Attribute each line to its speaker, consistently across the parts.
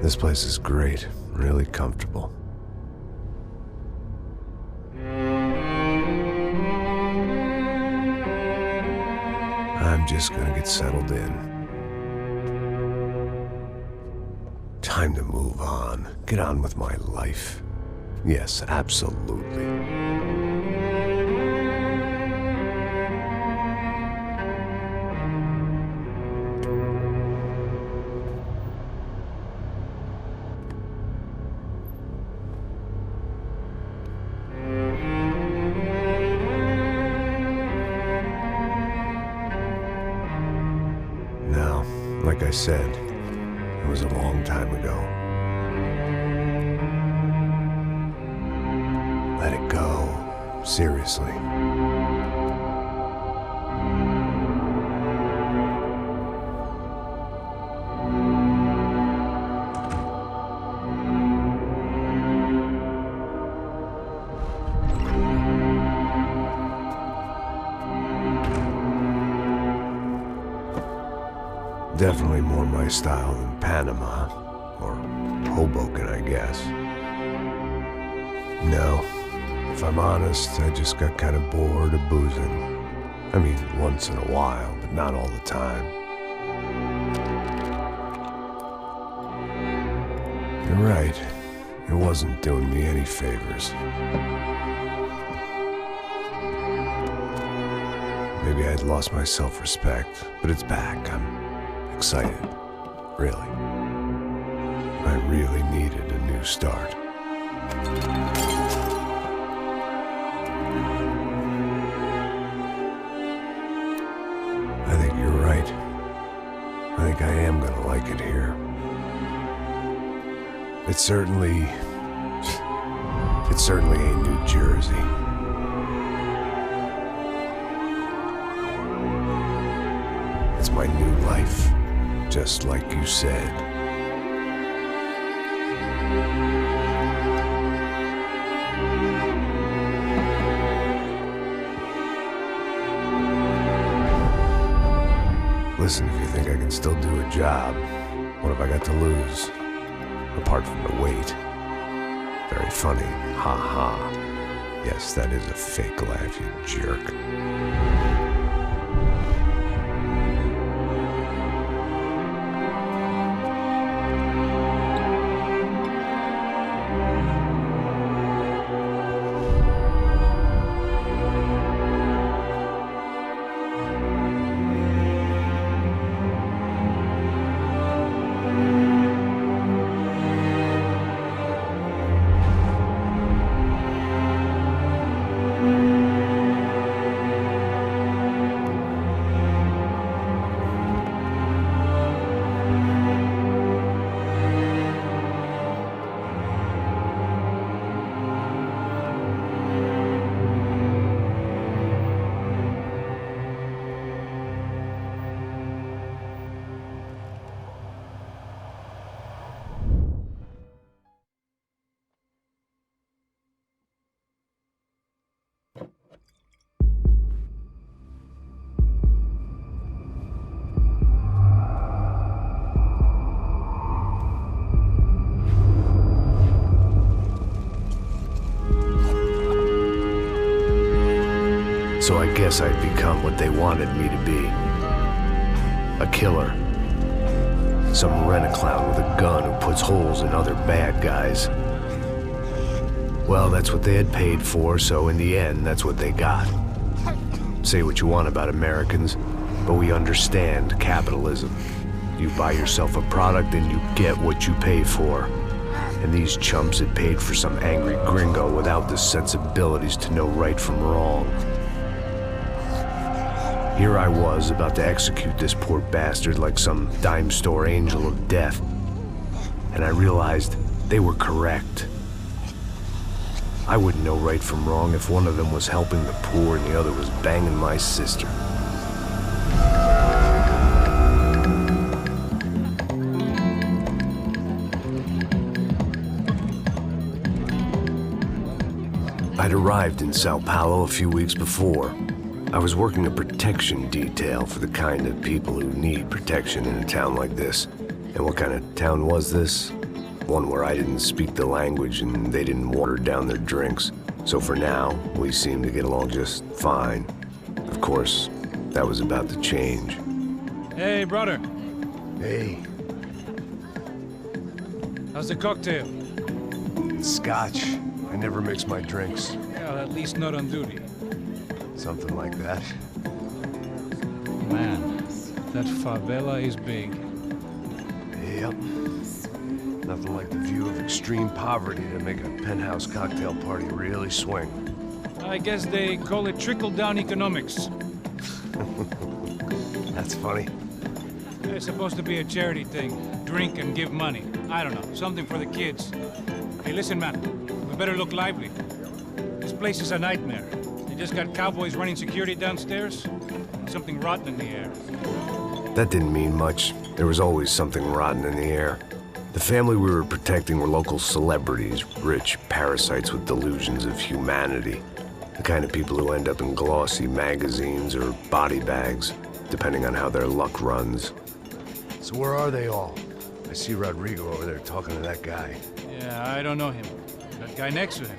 Speaker 1: This place is great, really comfortable. I'm just gonna get settled in. Time to move on. Get on with my life. Yes, absolutely. Now, like I said, it was a long time ago. Let it go. Seriously. Definitely more my style than Panama, or Hoboken, I guess. No, if I'm honest, I just got kind of bored of boozing. I mean, once in a while, but not all the time. You're right, it wasn't doing me any favors. Maybe I'd lost my self-respect, but it's back. I'm excited, really. I really needed a new start. I think you're right. I think I am gonna like it here. It's certainly ain't New Jersey. It's my new life. Just like you said. Listen, if you think I can still do a job, what have I got to lose? Apart from the weight. Very funny. Ha ha. Yes, that is a fake laugh, you jerk. So I guess I'd become what they wanted me to be. A killer. Some rent-a-clown with a gun who puts holes in other bad guys. Well, that's what they had paid for, so in the end, that's what they got. Say what you want about Americans, but we understand capitalism. You buy yourself a product and you get what you pay for. And these chumps had paid for some angry gringo without the sensibilities to know right from wrong. Here I was, about to execute this poor bastard like some dime store angel of death. And I realized they were correct. I wouldn't know right from wrong if one of them was helping the poor and the other was banging my sister. I'd arrived in Sao Paulo a few weeks before. I was working a protection detail for the kind of people who need protection in a town like this. And what kind of town was this? One where I didn't speak the language and they didn't water down their drinks. So for now, we seemed to get along just fine. Of course, that was about to change.
Speaker 2: Hey, brother.
Speaker 1: Hey.
Speaker 2: How's the cocktail?
Speaker 1: It's scotch. I never mix my drinks.
Speaker 2: Well, at least not on duty.
Speaker 1: Something like that.
Speaker 2: Man, that favela is big.
Speaker 1: Yep. Nothing like the view of extreme poverty to make a penthouse cocktail party really swing.
Speaker 2: I guess they call it trickle-down economics.
Speaker 1: That's funny.
Speaker 2: It's supposed to be a charity thing. Drink and give money. I don't know, something for the kids. Hey, listen, man. We better look lively. This place is a nightmare. They just got cowboys running security downstairs. And something rotten in the air.
Speaker 1: That didn't mean much. There was always something rotten in the air. The family we were protecting were local celebrities, rich parasites with delusions of humanity. The kind of people who end up in glossy magazines or body bags, depending on how their luck runs. So where are they all? I see Rodrigo over there talking to that guy.
Speaker 2: Yeah, I don't know him. That guy next to him.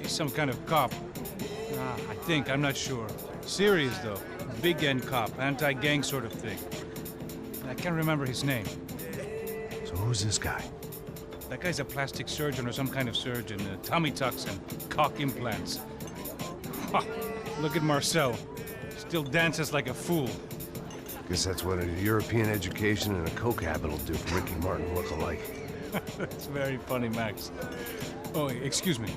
Speaker 2: He's some kind of cop. I think, I'm not sure. Serious, though. Big end cop, anti-gang sort of thing. I can't remember his name.
Speaker 1: So who's this guy?
Speaker 2: That guy's a plastic surgeon or some kind of surgeon. Tummy tucks and cock implants. Ha! Look at Marcel. Still dances like a fool.
Speaker 1: Guess that's what a European education and a coke habit will do for Ricky Martin look-alike.
Speaker 2: That's very funny, Max. Oh, excuse me.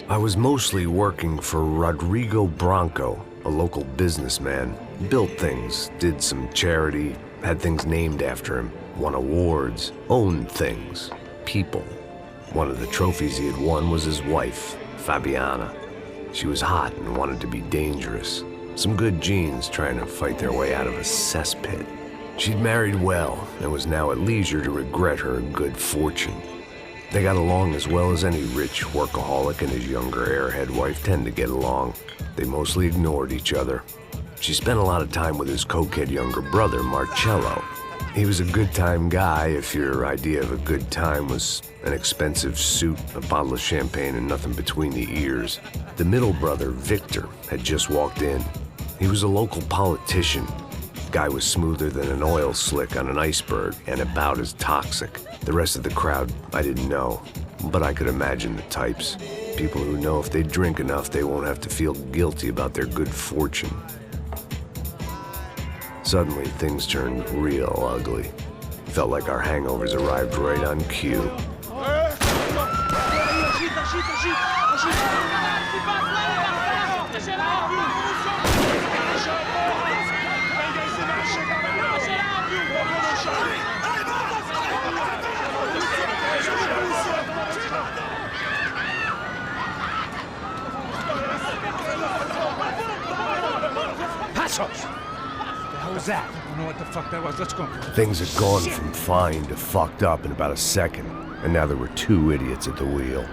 Speaker 1: I was mostly working for Rodrigo Branco, a local businessman. Built things, did some charity, had things named after him, won awards, owned things, people. One of the trophies he had won was his wife, Fabiana. She was hot and wanted to be dangerous. Some good genes trying to fight their way out of a cesspit. She'd married well and was now at leisure to regret her good fortune. They got along as well as any rich workaholic and his younger airhead wife tend to get along. They mostly ignored each other. She spent a lot of time with his cokehead younger brother, Marcello. He was a good-time guy if your idea of a good time was an expensive suit, a bottle of champagne, and nothing between the ears. The middle brother, Victor, had just walked in. He was a local politician. Guy was smoother than an oil slick on an iceberg and about as toxic. The rest of the crowd, I didn't know, but I could imagine the types. People who know if they drink enough, they won't have to feel guilty about their good fortune. Suddenly, things turned real ugly. Felt like our hangovers arrived right on cue.
Speaker 2: That? I don't know what the fuck that was. Let's go.
Speaker 1: Things had gone from fine to fucked up in about a second, and now there were two idiots at the wheel.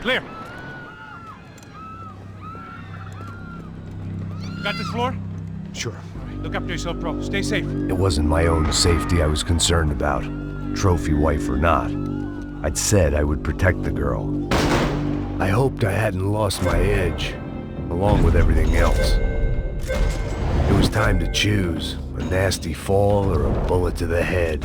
Speaker 2: Clear. Got this floor?
Speaker 1: Sure.
Speaker 2: All right, look after yourself, bro. Stay safe.
Speaker 1: It wasn't my own safety I was concerned about, trophy wife or not. I'd said I would protect the girl. I hoped I hadn't lost my edge, along with everything else. It was time to choose, a nasty fall or a bullet to the head.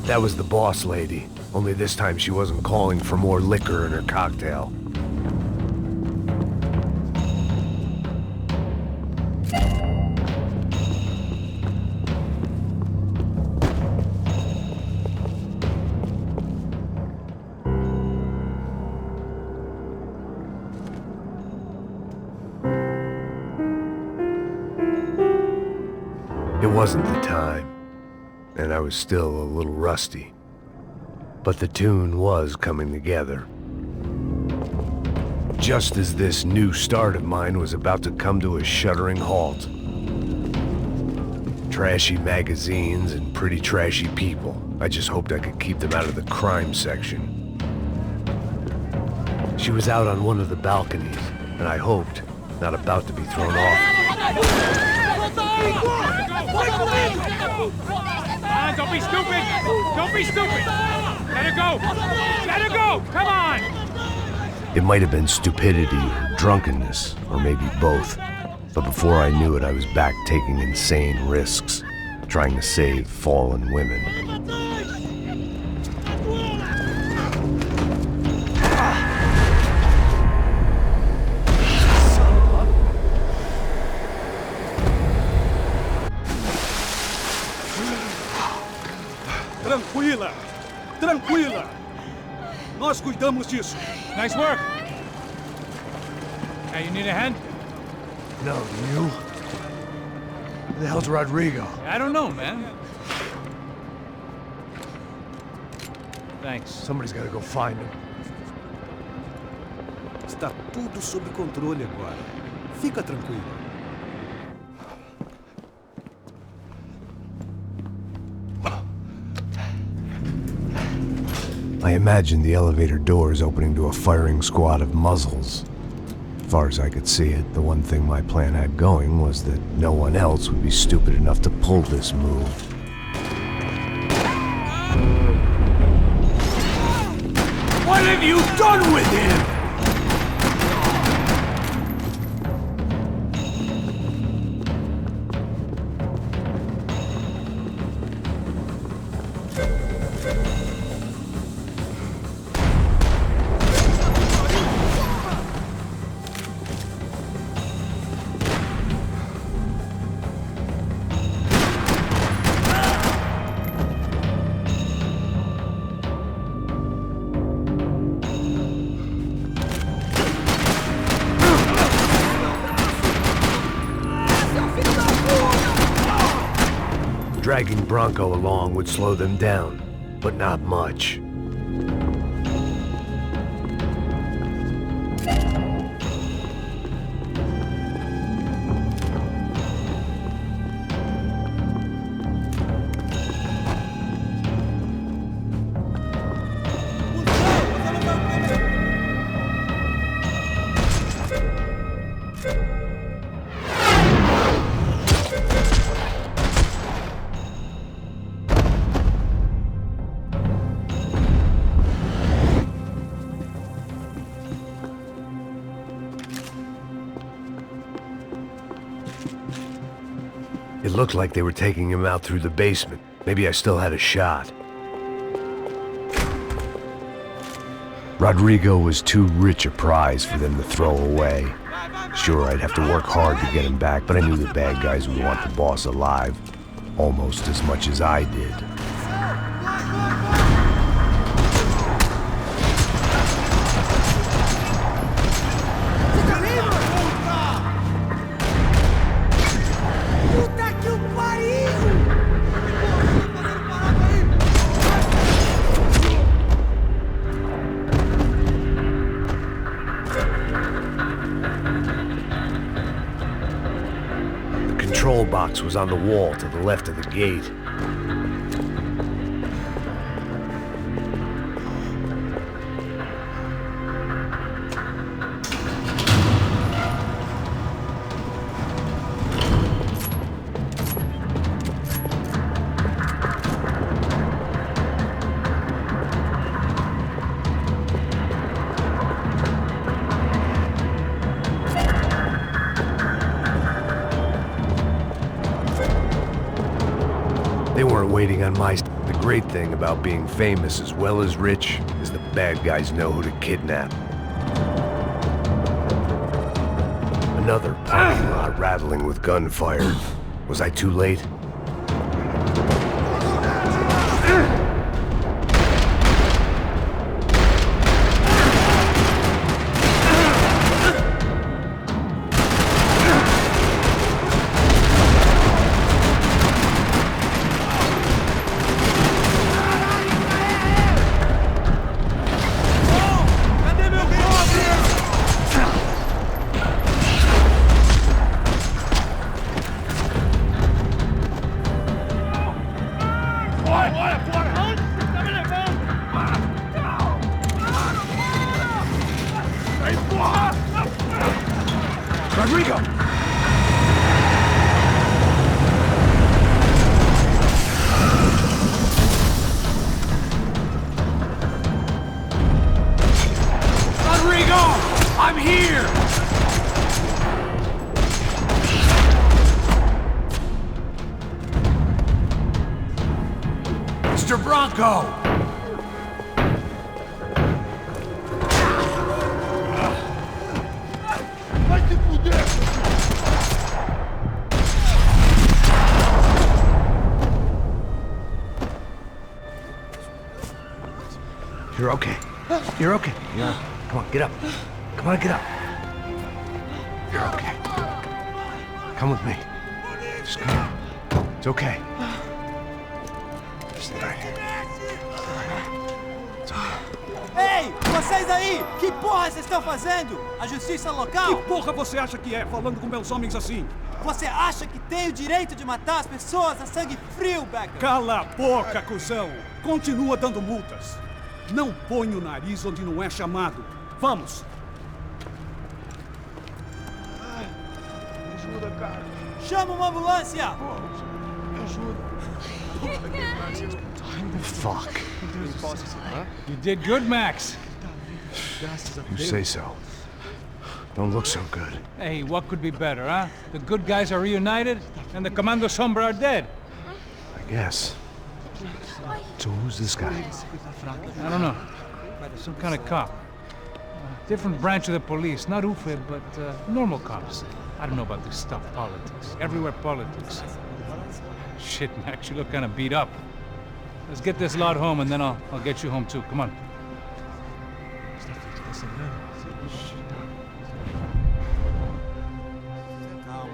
Speaker 1: That was the boss lady, only this time she wasn't calling for more liquor in her cocktail. It wasn't the time, and I was still a little rusty. But the tune was coming together. Just as this new start of mine was about to come to a shuddering halt. Trashy magazines and pretty trashy people. I just hoped I could keep them out of the crime section. She was out on one of the balconies, and I hoped, not about to be thrown off.
Speaker 2: Don't be stupid! Don't be stupid! Let her go! Let her go! Come on!
Speaker 1: It might have been stupidity or drunkenness, or maybe both. But before I knew it, I was back taking insane risks, trying to save fallen women.
Speaker 3: Tranquila! Tranquila! Nós cuidamos disso.
Speaker 2: Nice work! Hey, you need a hand?
Speaker 1: No, you? Who the hell's Rodrigo?
Speaker 2: I don't know, man. Thanks.
Speaker 1: Somebody's gotta go find him.
Speaker 3: Está tudo sob controle agora. Fica tranquilo.
Speaker 1: I imagined the elevator doors opening to a firing squad of muzzles. As far as I could see it, the one thing my plan had going was that no one else would be stupid enough to pull this move.
Speaker 3: What have you done with him?
Speaker 1: Dragging Bronco along would slow them down, but not much. It looked like they were taking him out through the basement. Maybe I still had a shot. Rodrigo was too rich a prize for them to throw away. Sure, I'd have to work hard to get him back, but I knew the bad guys would want the boss alive, almost as much as I did. The control box was on the wall to the left of the gate. They weren't waiting on my The great thing about being famous as well as rich is the bad guys know who to kidnap. Another parking lot rattling with gunfire. Was I too late? Rodrigo! Rodrigo! I'm here! Mr. Bronco! You're okay. You're okay. Yeah. Come on, get up. Come on, get up. You're okay. Come with me. Just come on. It's okay. Stay right here. It's okay.
Speaker 4: Ei, vocês aí! Que porra vocês estão fazendo? A justiça local?
Speaker 5: Que porra você acha que é, falando com meus homens assim?
Speaker 4: Você acha que tem o direito de matar as pessoas a sangue frio, Becker?
Speaker 5: Cala a boca, cuzão! Continua dando multas. Não põe o nariz onde não é chamado. Vamos!
Speaker 6: Ajuda, cara.
Speaker 4: Chama uma ambulância!
Speaker 6: Me ajuda.
Speaker 1: Fuck.
Speaker 2: You did good, Max.
Speaker 1: You say so. Don't look so good.
Speaker 2: Hey, what could be better, huh? The good guys are reunited, and the Commando Sombra are dead.
Speaker 1: I guess. So who's this guy?
Speaker 2: I don't know. Some kind of cop. Different branch of the police. Not UFE, but normal cops. I don't know about this stuff, politics. Everywhere politics. Shit, Max, you look kind of beat up. Let's get this lot home, and then I'll get you home too. Come on.
Speaker 4: Calma.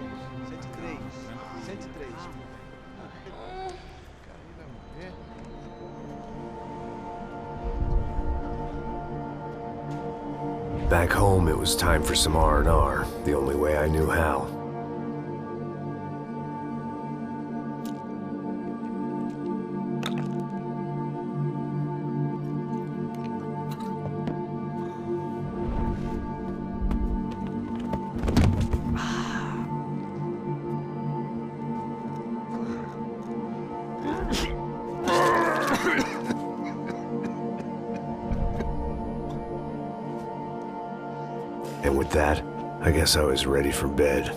Speaker 4: 103. 103.
Speaker 1: Back home, it was time for some R&R, the only way I knew how. And with that, I guess I was ready for bed.